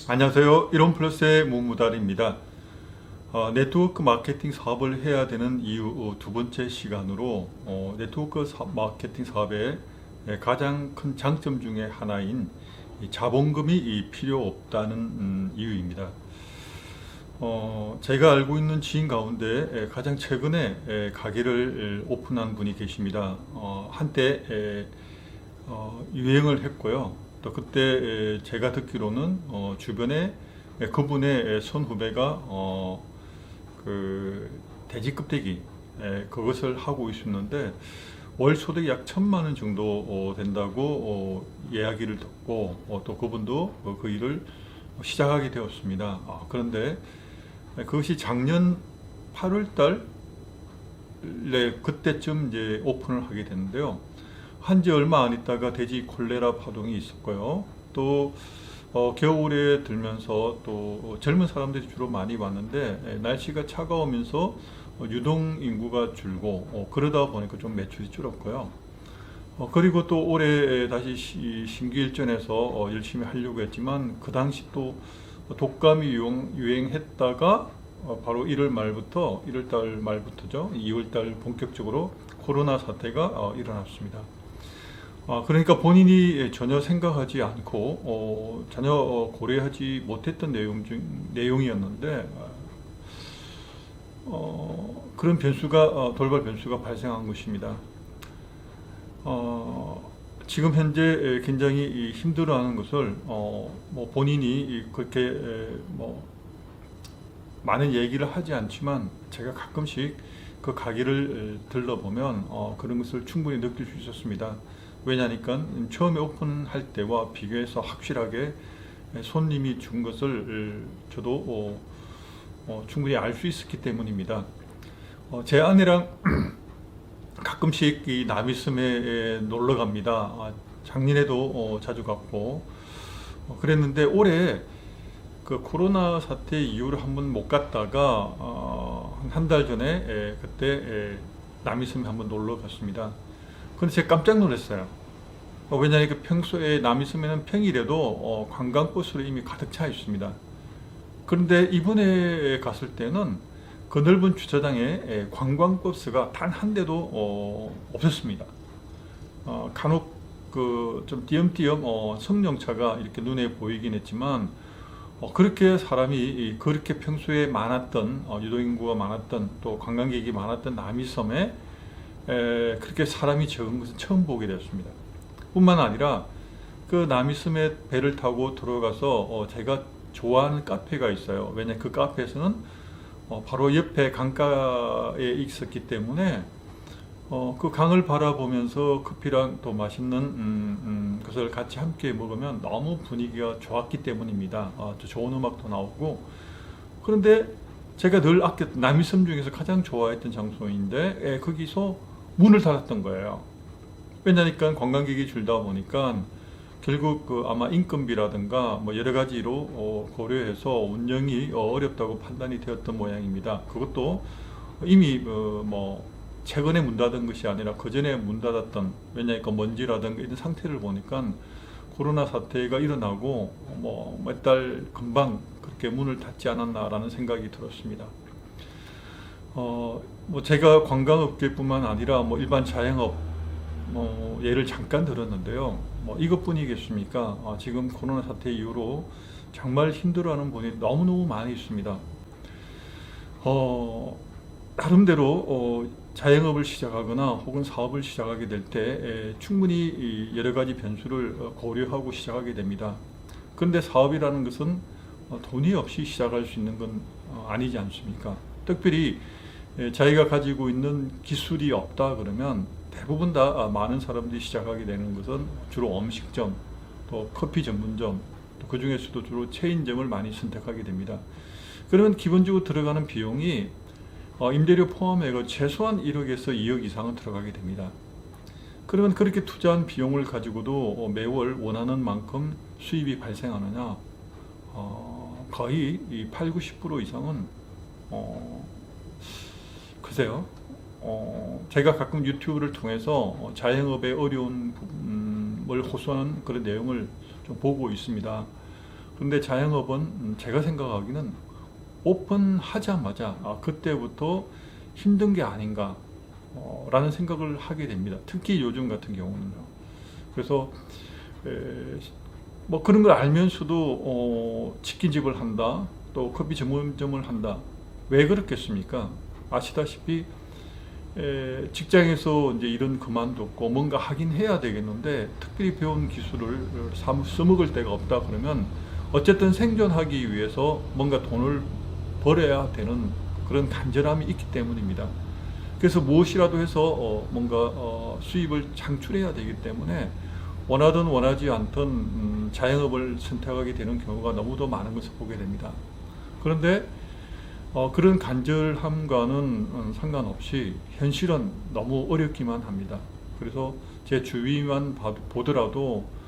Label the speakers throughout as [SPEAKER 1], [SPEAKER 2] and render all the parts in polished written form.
[SPEAKER 1] 안녕하세요. 이론플러스의 문무달입니다. 네트워크 마케팅 사업을 해야 되는 이유 두 번째 시간으로 네트워크 마케팅 사업의 가장 큰 장점 중에 하나인 이 자본금이 필요 없다는 이유입니다. 제가 알고 있는 지인 가운데 가장 최근에 가게를 오픈한 분이 계십니다. 한때 유행을 했고요. 또 그때 제가 듣기로는 주변에 그분의 선후배가 그 돼지껍데기 그것을 하고 있었는데 월 소득이 약 1,000만 원 정도 된다고 이야기를 듣고 또 그분도 그 일을 시작하게 되었습니다. 그런데 그것이 작년 8월 달에 그때쯤 이제 오픈을 하게 됐는데요. 한지 얼마 안 있다가 돼지 콜레라 파동이 있었고요. 또 겨울에 들면서 또 젊은 사람들이 주로 많이 왔는데 날씨가 차가우면서 유동 인구가 줄고 그러다 보니까 좀 매출이 줄었고요. 그리고 또 올해 다시 신규 일전에서 열심히 하려고 했지만 그 당시 또 독감이 유행했다가 바로 1월 달 말부터죠. 2월 달 본격적으로 코로나 사태가 일어났습니다. 그러니까 본인이 전혀 생각하지 않고 전혀 고려하지 못했던 내용이었는데 그런 변수가 돌발 변수가 발생한 것입니다. 지금 현재 굉장히 힘들어하는 것을 뭐 본인이 그렇게 뭐 많은 얘기를 하지 않지만 제가 가끔씩 그 가게를 들러보면 그런 것을 충분히 느낄 수 있었습니다. 왜냐니까 처음에 오픈할 때와 비교해서 확실하게 손님이 준 것을 저도 충분히 알 수 있었기 때문입니다. 제 아내랑 가끔씩 이 남이섬에 놀러 갑니다. 작년에도 자주 갔고 그랬는데 올해 그 코로나 사태 이후로 한번 못 갔다가 한 달 전에 그때 남이섬에 한번 놀러 갔습니다. 근데 제가 깜짝 놀랐어요. 왜냐하면 평소에 남이섬에는 평일에도 관광버스로 이미 가득 차 있습니다. 그런데 이번에 갔을 때는 그 넓은 주차장에 관광버스가 단 한 대도 없었습니다. 간혹 그 좀 띄엄띄엄 승용차가 이렇게 눈에 보이긴 했지만 그렇게 사람이 그렇게 평소에 많았던 유동인구가 많았던 또 관광객이 많았던 남이섬에 그렇게 사람이 적은 것은 처음 보게 되었습니다. 뿐만 아니라 그 남이섬에 배를 타고 들어가서 제가 좋아하는 카페가 있어요. 왜냐하면 그 카페에서는 바로 옆에 강가에 있었기 때문에 그 강을 바라보면서 커피랑 또 맛있는 것을 같이 함께 먹으면 너무 분위기가 좋았기 때문입니다. 또 좋은 음악도 나오고 그런데 제가 늘 남이섬 중에서 가장 좋아했던 장소인데 거기서 문을 닫았던 거예요. 왜냐니까 관광객이 줄다 보니까 결국 아마 인건비라든가 뭐 여러 가지로 고려해서 운영이 어렵다고 판단이 되었던 모양입니다. 그것도 이미 뭐 최근에 문 닫은 것이 아니라 그 전에 문 닫았던 왜냐니까 먼지라든가 이런 상태를 보니까 코로나 사태가 일어나고 뭐 몇 달 금방 그렇게 문을 닫지 않았나라는 생각이 들었습니다. 뭐 제가 관광업계뿐만 아니라 뭐 일반 자영업 예를 잠깐 들었는데요. 뭐 이것뿐이겠습니까? 지금 코로나 사태 이후로 정말 힘들어하는 분이 너무너무 많이 있습니다. 나름대로 자영업을 시작하거나 혹은 사업을 시작하게 될 때 충분히 여러 가지 변수를 고려하고 시작하게 됩니다. 그런데 사업이라는 것은 돈이 없이 시작할 수 있는 건 아니지 않습니까? 특별히 자기가 가지고 있는 기술이 없다 그러면 대부분 다 많은 사람들이 시작하게 되는 것은 주로 음식점, 또 커피 전문점, 또 그 중에서도 주로 체인점을 많이 선택하게 됩니다. 그러면 기본적으로 들어가는 비용이 임대료 포함해서 최소한 1억에서 2억 이상은 들어가게 됩니다. 그러면 그렇게 투자한 비용을 가지고도 매월 원하는 만큼 수입이 발생하느냐? 거의 80~90% 이상은 글쎄요. 제가 가끔 유튜브를 통해서 자영업의 어려움을 호소하는 그런 내용을 좀 보고 있습니다. 근데 자영업은 제가 생각하기는 오픈하자마자 그때부터 힘든 게 아닌가 라는 생각을 하게 됩니다. 특히 요즘 같은 경우는요. 그래서 뭐 그런 걸 알면서도 치킨집을 한다, 또 커피 전문점을 한다. 왜 그렇겠습니까? 아시다시피 직장에서 이제 일은 그만뒀고 뭔가 하긴 해야 되겠는데 특별히 배운 기술을 써먹을 데가 없다 그러면 어쨌든 생존하기 위해서 뭔가 돈을 벌어야 되는 그런 간절함이 있기 때문입니다. 그래서 무엇이라도 해서 뭔가 수입을 창출해야 되기 때문에 원하든 원하지 않든 자영업을 선택하게 되는 경우가 너무도 많은 것을 보게 됩니다. 그런데 그런 간절함과는 상관없이 현실은 너무 어렵기만 합니다. 그래서 제 주위만 보더라도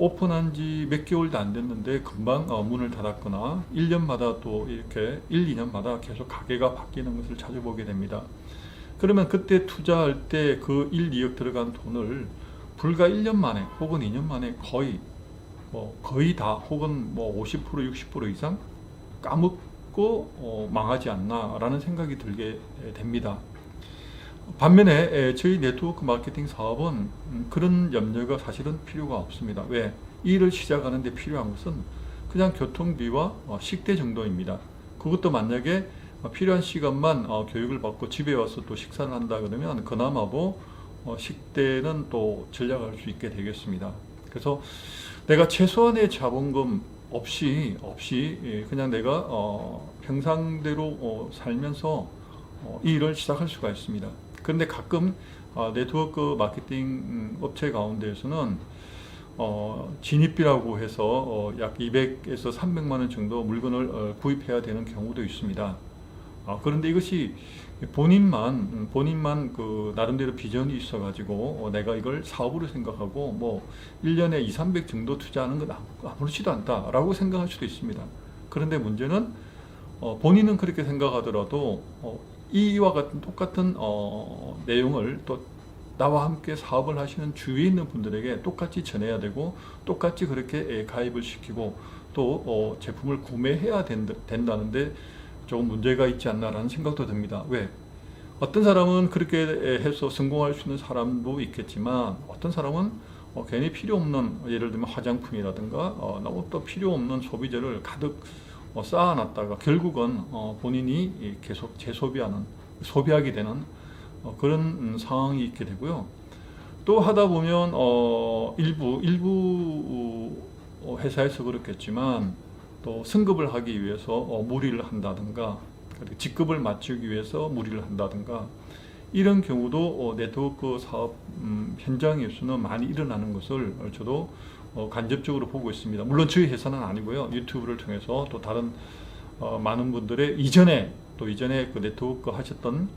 [SPEAKER 1] 오픈한 지 몇 개월도 안 됐는데 금방 문을 닫았거나 1년마다 또 이렇게 1, 2년마다 계속 가게가 바뀌는 것을 자주 보게 됩니다. 그러면 그때 투자할 때 그 1, 2억 들어간 돈을 불과 1년 만에 혹은 2년 만에 거의 다 혹은 50% 60% 이상 까먹고 망하지 않나라는 생각이 들게 됩니다. 반면에 저희 네트워크 마케팅 사업은 그런 염려가 사실은 필요가 없습니다. 왜? 이 일을 시작하는데 필요한 것은 그냥 교통비와 식대 정도입니다. 그것도 만약에 필요한 시간만 교육을 받고 집에 와서 또 식사를 한다 그러면 그나마 식대는 또 전략할 수 있게 되겠습니다. 그래서 내가 최소한의 자본금 없이 그냥 내가 평상대로 살면서 이 일을 시작할 수가 있습니다. 그런데 가끔 네트워크 마케팅 업체 가운데에서는 진입비라고 해서 약 200에서 300만 원 정도 물건을 구입해야 되는 경우도 있습니다. 그런데 이것이 본인만 그 나름대로 비전이 있어가지고 내가 이걸 사업으로 생각하고 1년에 2, 300 정도 투자하는 건 아무렇지도 않다라고 생각할 수도 있습니다. 그런데 문제는 본인은 그렇게 생각하더라도 이와 같은 똑같은 내용을 또 나와 함께 사업을 하시는 주위에 있는 분들에게 똑같이 전해야 되고 똑같이 그렇게 가입을 시키고 또 제품을 구매해야 된다는데 조금 문제가 있지 않나라는 생각도 듭니다. 왜? 어떤 사람은 그렇게 해서 성공할 수 있는 사람도 있겠지만 어떤 사람은 괜히 필요 없는 예를 들면 화장품이라든가 너무 또 필요 없는 소비재를 가득 쌓아놨다가 결국은 본인이 계속 소비하게 되는 그런 상황이 있게 되고요. 또 하다 보면 일부 회사에서 그렇겠지만 또 승급을 하기 위해서 무리를 한다든가 직급을 맞추기 위해서 무리를 한다든가 이런 경우도 네트워크 사업 현장에서는 많이 일어나는 것을 저도 간접적으로 보고 있습니다. 물론 저희 회사는 아니고요. 유튜브를 통해서 또 다른 많은 분들의 이전에 그 네트워크 하셨던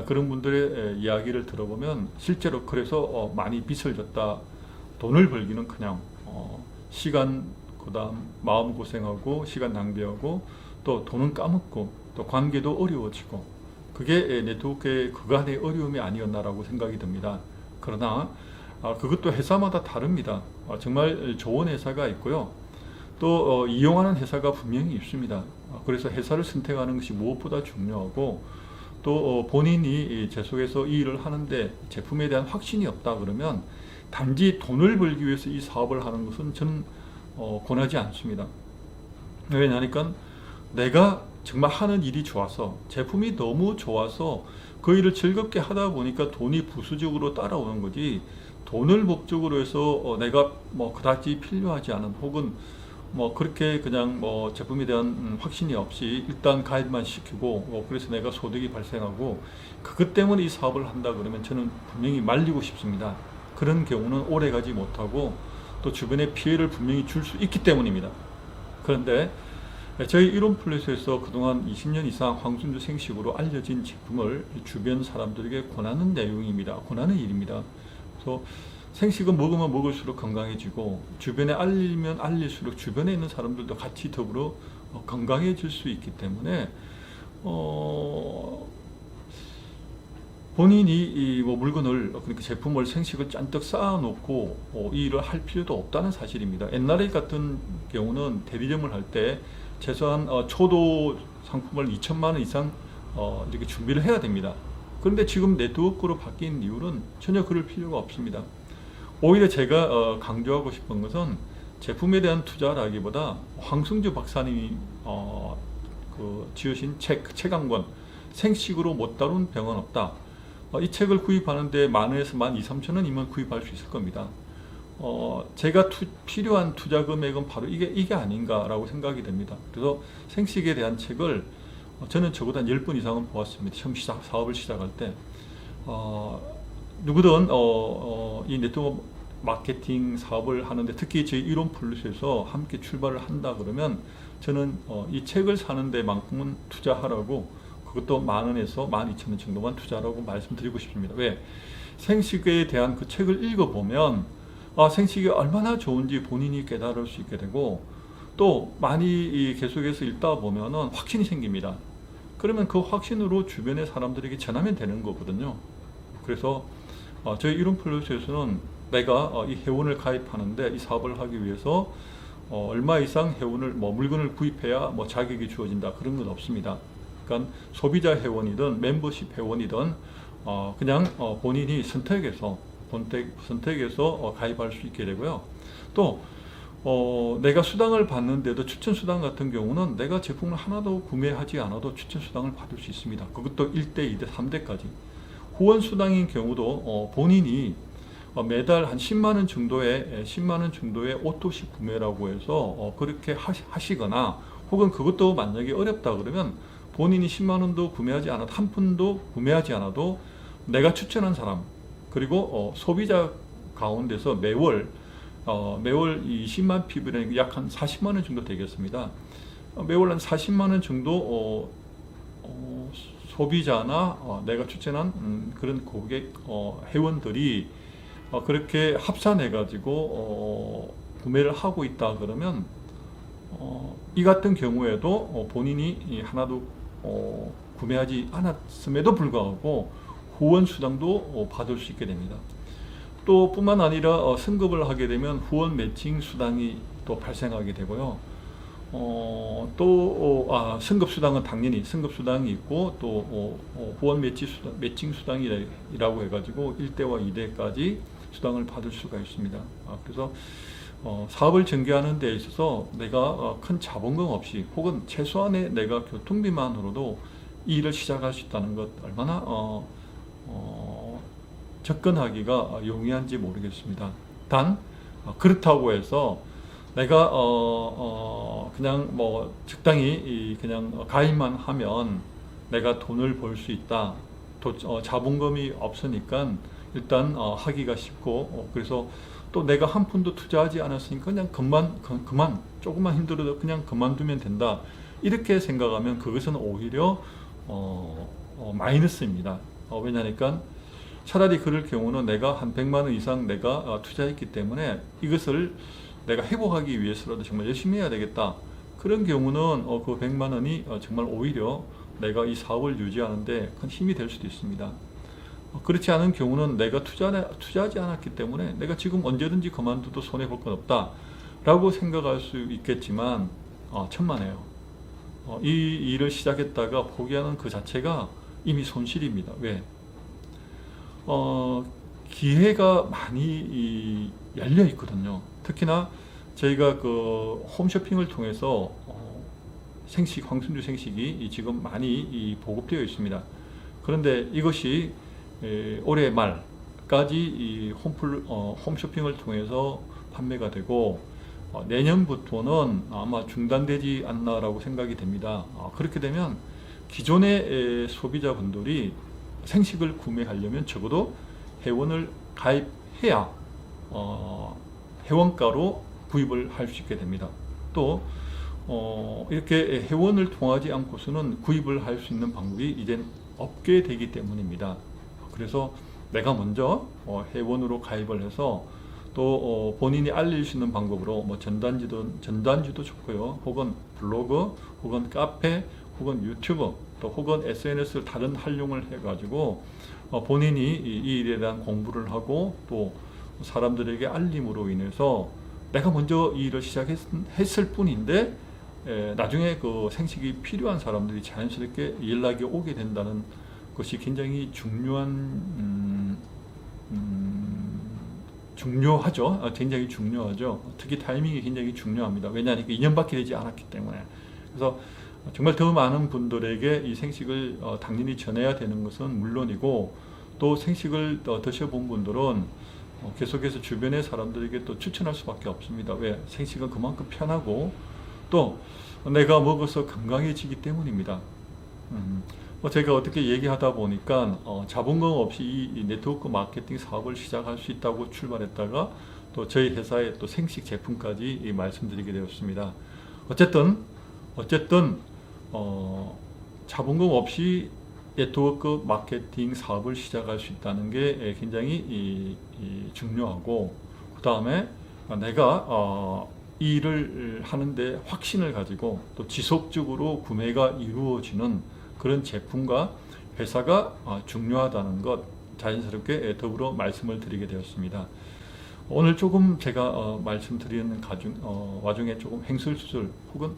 [SPEAKER 1] 그런 분들의 이야기를 들어보면 실제로 그래서 많이 빚을 졌다. 돈을 벌기는 그냥 시간 그다음 마음 고생하고 시간 낭비하고 또 돈은 까먹고 또 관계도 어려워지고 그게 네트워크의 그간의 어려움이 아니었나라고 생각이 듭니다. 그러나 그것도 회사마다 다릅니다. 정말 좋은 회사가 있고요. 또 이용하는 회사가 분명히 있습니다. 그래서 회사를 선택하는 것이 무엇보다 중요하고 또 본인이 계속해서 이 일을 하는데 제품에 대한 확신이 없다 그러면 단지 돈을 벌기 위해서 이 사업을 하는 것은 저는 권하지 않습니다. 왜냐하니까 내가 정말 하는 일이 좋아서 제품이 너무 좋아서 그 일을 즐겁게 하다 보니까 돈이 부수적으로 따라오는 거지 돈을 목적으로 해서 내가 그다지 필요하지 않은 혹은 그렇게 그냥 제품에 대한 확신이 없이 일단 가입만 시키고 그래서 내가 소득이 발생하고 그것 때문에 이 사업을 한다 그러면 저는 분명히 말리고 싶습니다. 그런 경우는 오래 가지 못하고 또 주변에 피해를 분명히 줄 수 있기 때문입니다. 그런데 저희 이론플랫에서 그동안 20년 이상 황순주 생식으로 알려진 제품을 주변 사람들에게 권하는 내용입니다. 권하는 일입니다. 그래서 생식은 먹으면 먹을수록 건강해지고 주변에 알리면 알릴수록 주변에 있는 사람들도 같이 더불어 건강해질 수 있기 때문에 본인이 이 뭐 물건을 그렇게 제품을 생식을 잔뜩 쌓아놓고 이 일을 할 필요도 없다는 사실입니다. 옛날에 같은 경우는 대리점을 할 때 최소한 초도 상품을 2천만 원 이상 이렇게 준비를 해야 됩니다. 그런데 지금 네트워크로 바뀐 이유는 전혀 그럴 필요가 없습니다. 오히려 제가 강조하고 싶은 것은 제품에 대한 투자라기보다 황승주 박사님이 지으신 책 한 권, 생식으로 못 다룬 병은 없다. 이 책을 구입하는데 10,000원에서 12,000, 3,000원이면 구입할 수 있을 겁니다. 제가 필요한 투자 금액은 바로 이게 아닌가라고 생각이 됩니다. 그래서 생식에 대한 책을 저는 적어도 한 10번 이상은 보았습니다. 처음 사업을 시작할 때. 누구든 이 네트워크 마케팅 사업을 하는데 특히 저희 이론 플러스에서 함께 출발을 한다 그러면 저는 이 책을 사는 데만큼은 투자하라고, 그것도 10,000원에서 12,000원 정도만 투자하라고 말씀드리고 싶습니다. 왜? 생식에 대한 그 책을 읽어보면 생식이 얼마나 좋은지 본인이 깨달을 수 있게 되고, 또 많이 계속해서 읽다 보면은 확신이 생깁니다. 그러면 그 확신으로 주변의 사람들에게 전하면 되는 거거든요. 그래서 저희 이론 플러스에서는 내가 이 회원을 가입하는데 이 사업을 하기 위해서 얼마 이상 회원을 물건을 구입해야 자격이 주어진다, 그런 건 없습니다. 그러니까 소비자 회원이든 멤버십 회원이든 그냥 본인이 선택해서 가입할 수 있게 되고요. 또 내가 수당을 받는데도 추천 수당 같은 경우는 내가 제품을 하나도 구매하지 않아도 추천 수당을 받을 수 있습니다. 그것도 1대, 2대, 3대까지. 후원 수당인 경우도 본인이 매달 한 10만 원 정도의 오토식 구매라고 해서 그렇게 하시거나, 혹은 그것도 만약에 어렵다 그러면 본인이 10만 원도 구매하지 않아도, 한 푼도 구매하지 않아도 내가 추천한 사람, 그리고 소비자 가운데서 매월 이 10만 PV라는 약 한 40만 원 정도 되겠습니다. 매월 한 40만 원 정도 소비자나 내가 추천한 그런 고객 회원들이 그렇게 합산해 가지고 구매를 하고 있다 그러면 이 같은 경우에도 본인이 하나도 구매하지 않았음에도 불구하고 후원 수당도 받을 수 있게 됩니다. 또 뿐만 아니라 승급을 하게 되면 후원 매칭 수당이 또 발생하게 되고요. 승급 수당은 당연히 승급 수당이 있고, 또 후원 매칭 수당이라고 해가지고 1대와 2대까지 수당을 받을 수가 있습니다. 그래서 사업을 전개하는 데 있어서 내가 큰 자본금 없이, 혹은 최소한의 내가 교통비만으로도 이 일을 시작할 수 있다는 것, 얼마나 접근하기가 용이한지 모르겠습니다. 단 그렇다고 해서 내가 그냥 적당히 그냥 가입만 하면 내가 돈을 벌 수 있다, 자본금이 없으니까 일단 하기가 쉽고, 그래서 또 내가 한 푼도 투자하지 않았으니까 그냥 그만 조금만 힘들어도 그냥 그만두면 된다, 이렇게 생각하면 그것은 오히려 마이너스입니다. 왜냐하니까 차라리 그럴 경우는 내가 한 100만 원 이상 내가 투자했기 때문에 이것을 내가 회복하기 위해서라도 정말 열심히 해야 되겠다. 그런 경우는 그 100만 원이 정말 오히려 내가 이 사업을 유지하는데 큰 힘이 될 수도 있습니다. 그렇지 않은 경우는 내가 투자하지 않았기 때문에 내가 지금 언제든지 그만둬도 손해볼 건 없다 라고 생각할 수 있겠지만 천만에요. 이 일을 시작했다가 포기하는 그 자체가 이미 손실입니다. 왜? 기회가 많이 열려 있거든요. 특히나 저희가 그 홈쇼핑을 통해서 황승주 생식이 지금 많이 보급되어 있습니다. 그런데 이것이 올해 말까지 이 홈쇼핑을 통해서 판매가 되고 내년부터는 아마 중단되지 않나라고 생각이 됩니다. 그렇게 되면 기존의 소비자분들이 생식을 구매하려면 적어도 회원을 가입해야 회원가로 구입을 할 수 있게 됩니다. 또 이렇게 회원을 통하지 않고서는 구입을 할 수 있는 방법이 이젠 없게 되기 때문입니다. 그래서 내가 먼저 회원으로 가입을 해서 또 본인이 알릴 수 있는 방법으로 전단지도 좋고요, 혹은 블로그, 혹은 카페, 혹은 유튜브, 또 혹은 SNS를 다른 활용을 해가지고 본인이 이 일에 대한 공부를 하고 또 사람들에게 알림으로 인해서 내가 먼저 이 일을 시작했을 뿐인데 나중에 그 생식이 필요한 사람들이 자연스럽게 연락이 오게 된다는 것이 굉장히 중요하죠. 굉장히 중요하죠. 특히 타이밍이 굉장히 중요합니다. 왜냐하면 2년밖에 되지 않았기 때문에. 그래서 정말 더 많은 분들에게 이 생식을 당연히 전해야 되는 것은 물론이고, 또 생식을 드셔본 분들은 계속해서 주변의 사람들에게 또 추천할 수밖에 없습니다. 왜? 생식은 그만큼 편하고 또 내가 먹어서 건강해지기 때문입니다. 제가 어떻게 얘기하다 보니까 자본금 없이 이 네트워크 마케팅 사업을 시작할 수 있다고 출발했다가 또 저희 회사의 또 생식 제품까지 말씀드리게 되었습니다. 어쨌든 자본금 없이 네트워크 마케팅 사업을 시작할 수 있다는 게 굉장히 중요하고, 그 다음에 내가 이 일을 하는데 확신을 가지고 또 지속적으로 구매가 이루어지는 그런 제품과 회사가 중요하다는 것, 자연스럽게 더불어 말씀을 드리게 되었습니다. 오늘 조금 제가 말씀드리는 와중에 조금 횡설수설 혹은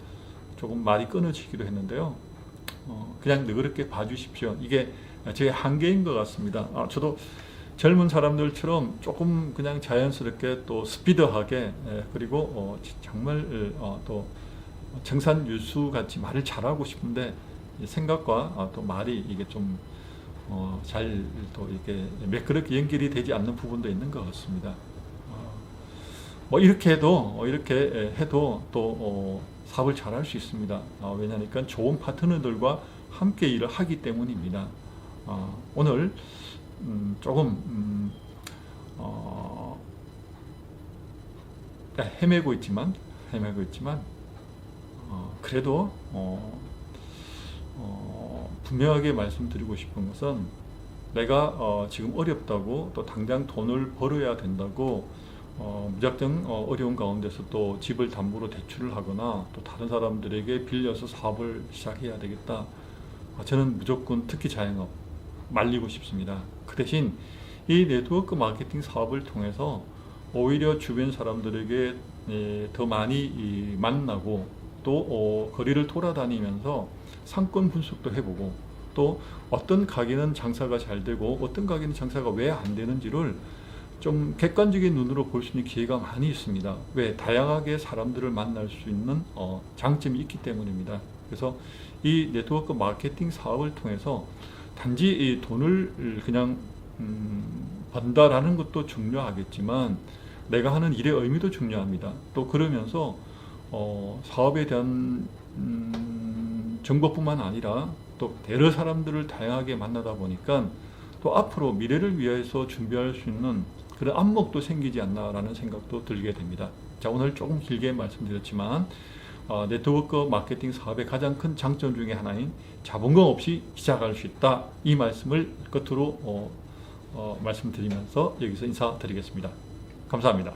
[SPEAKER 1] 조금 말이 끊어지기도 했는데요. 그냥 너그럽게 봐주십시오. 이게 제 한계인 것 같습니다. 저도 젊은 사람들처럼 조금 그냥 자연스럽게 또 스피드하게, 그리고 정말 또 정산유수 같이 말을 잘하고 싶은데 생각과 또 말이 이게 좀 잘 또 이렇게 매끄럽게 연결이 되지 않는 부분도 있는 것 같습니다. 뭐 이렇게 해도 또 사업을 잘 할 수 있습니다. 왜냐하니까 좋은 파트너들과 함께 일을 하기 때문입니다. 오늘 조금 헤매고 있지만 그래도 분명하게 말씀드리고 싶은 것은, 내가 지금 어렵다고 또 당장 돈을 벌어야 된다고 무작정 어려운 가운데서 또 집을 담보로 대출을 하거나 또 다른 사람들에게 빌려서 사업을 시작해야 되겠다, 저는 무조건 특히 자영업 말리고 싶습니다. 그 대신 이 네트워크 마케팅 사업을 통해서 오히려 주변 사람들에게 더 많이 만나고 또 거리를 돌아다니면서 상권 분석도 해보고, 또 어떤 가게는 장사가 잘 되고 어떤 가게는 장사가 왜 안 되는지를 좀 객관적인 눈으로 볼 수 있는 기회가 많이 있습니다. 왜? 다양하게 사람들을 만날 수 있는 장점이 있기 때문입니다. 그래서 이 네트워크 마케팅 사업을 통해서 단지 이 돈을 그냥 번다라는 것도 중요하겠지만 내가 하는 일의 의미도 중요합니다. 또 그러면서 사업에 대한 정보뿐만 아니라 또 여러 사람들을 다양하게 만나다 보니까 또 앞으로 미래를 위해서 준비할 수 있는 그런 안목도 생기지 않나라는 생각도 들게 됩니다. 자, 오늘 조금 길게 말씀드렸지만 네트워크 마케팅 사업의 가장 큰 장점 중에 하나인 자본금 없이 시작할 수 있다, 이 말씀을 끝으로 말씀드리면서 여기서 인사드리겠습니다. 감사합니다.